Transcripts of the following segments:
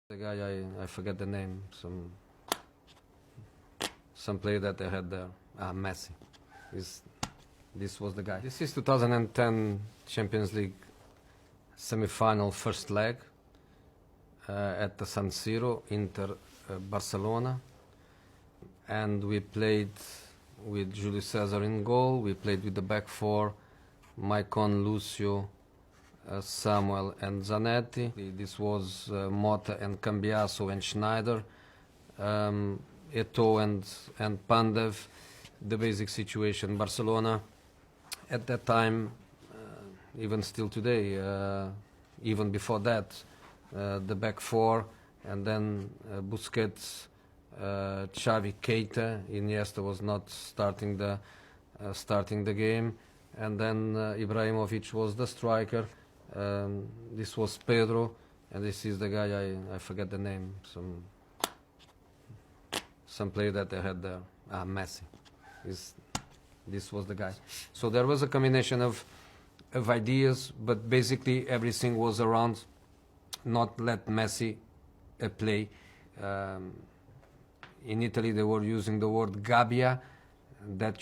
The guy, I forget the name, some player that they had there. Messi. This was the guy. This is 2010 Champions League semi-final first leg at the San Siro, Inter Barcelona. And we played with Julio Cesar in goal. We played with the back four, Maicon, Lucio, Samuel and Zanetti. This was Mota and Cambiaso and Schneider, Eto'o and Pandev. The basic situation. Barcelona at that time, even still today, even before that, the back four, and then Busquets, Xavi, Keita. Iniesta was not starting the game, and then Ibrahimovic was the striker. This was Pedro, and this is the guy, I forget the name, some player that they had there. Messi. This was the guy. So there was a combination of ideas, but basically everything was around not let Messi play. In Italy they were using the word gabbia, that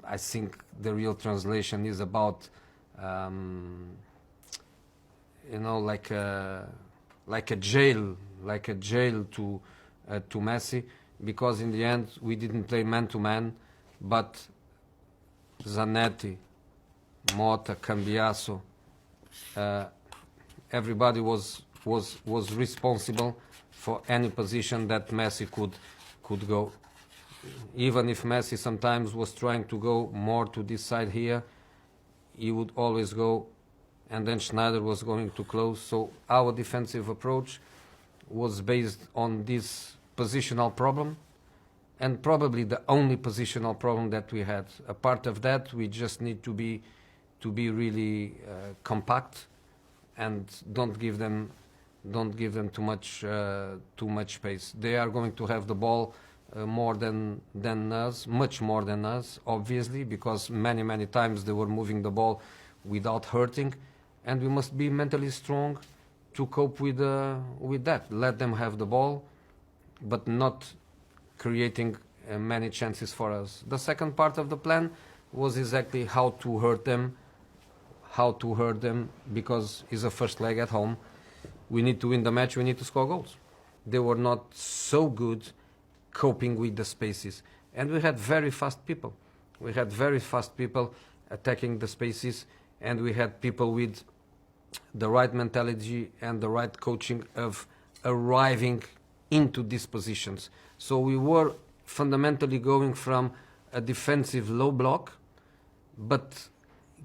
I think the real translation is about like a jail to Messi, because in the end we didn't play man to man, but Zanetti, Mota, Cambiaso, everybody was responsible for any position that Messi could go. Even if Messi sometimes was trying to go more to this side here, he would always go, and then Schneider was going to close. So our defensive approach was based on this positional problem, and probably the only positional problem that we had. A part of that, we just need to be really compact, and don't give them too much space. They are going to have the ball more than us, much more than us, obviously, because many times they were moving the ball without hurting, and we must be mentally strong to cope with that. Let them have the ball, but not creating many chances for us. The second part of the plan was exactly how to hurt them, because it's a first leg at home. We need to win the match, we need to score goals. They were not so good coping with the spaces, and we had very fast people. We had very fast people attacking the spaces, and we had people with the right mentality and the right coaching of arriving into these positions. So we were fundamentally going from a defensive low block, but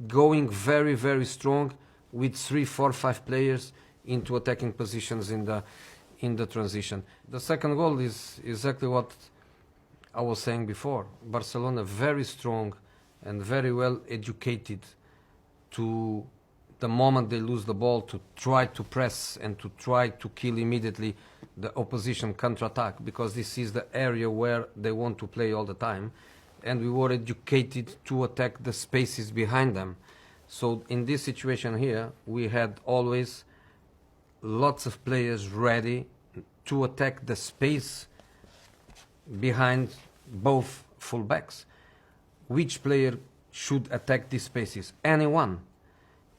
going very strong with 3, 4, 5 players into attacking positions in the transition. The second goal is exactly what I was saying before. Barcelona very strong and very well educated to the moment they lose the ball to try to press and to try to kill immediately the opposition counter-attack, because this is the area where they want to play all the time, and we were educated to attack the spaces behind them. So in this situation here, we had always lots of players ready to attack the space behind both fullbacks. Which player should attack these spaces? Anyone.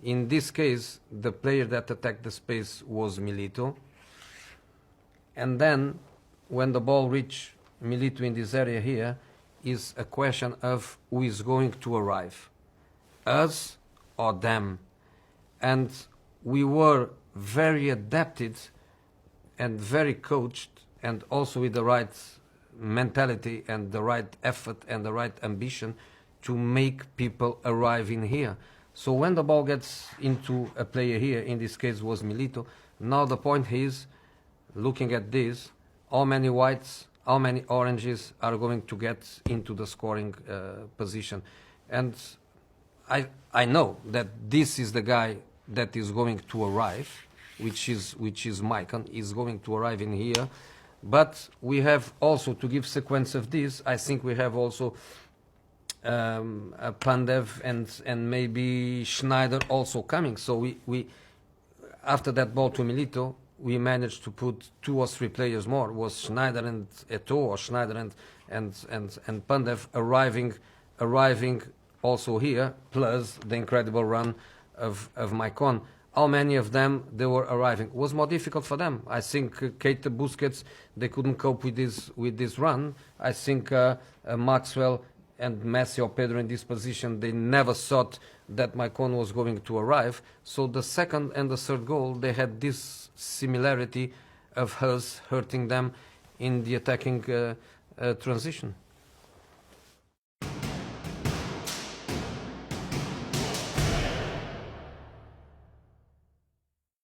In this case, the player that attacked the space was Milito. And then, when the ball reached Milito in this area here, is a question of who is going to arrive, us or them. And we were very adapted and very coached, and also with the right mentality and the right effort and the right ambition to make people arrive in here. So when the ball gets into a player here, in this case was Milito, now the point is, looking at this, how many whites, how many oranges are going to get into the scoring position. And I know that this is the guy that is going to arrive, which is Maicon, is going to arrive in here. But we have also, to give sequence of this, I think we have also Pandev and maybe Schneider also coming. So we after that ball to Milito, we managed to put 2 or 3 players more. It was Schneider and Eto'o, or Schneider and Pandev arriving also here, plus the incredible run of Maicon. How many of them they were arriving? It was more difficult for them. I think Keita, Busquets, they couldn't cope with this run. I think Maxwell and Messi or Pedro in this position, they never thought that Maicon was going to arrive. So the second and the third goal, they had this similarity of us hurting them in the attacking transition.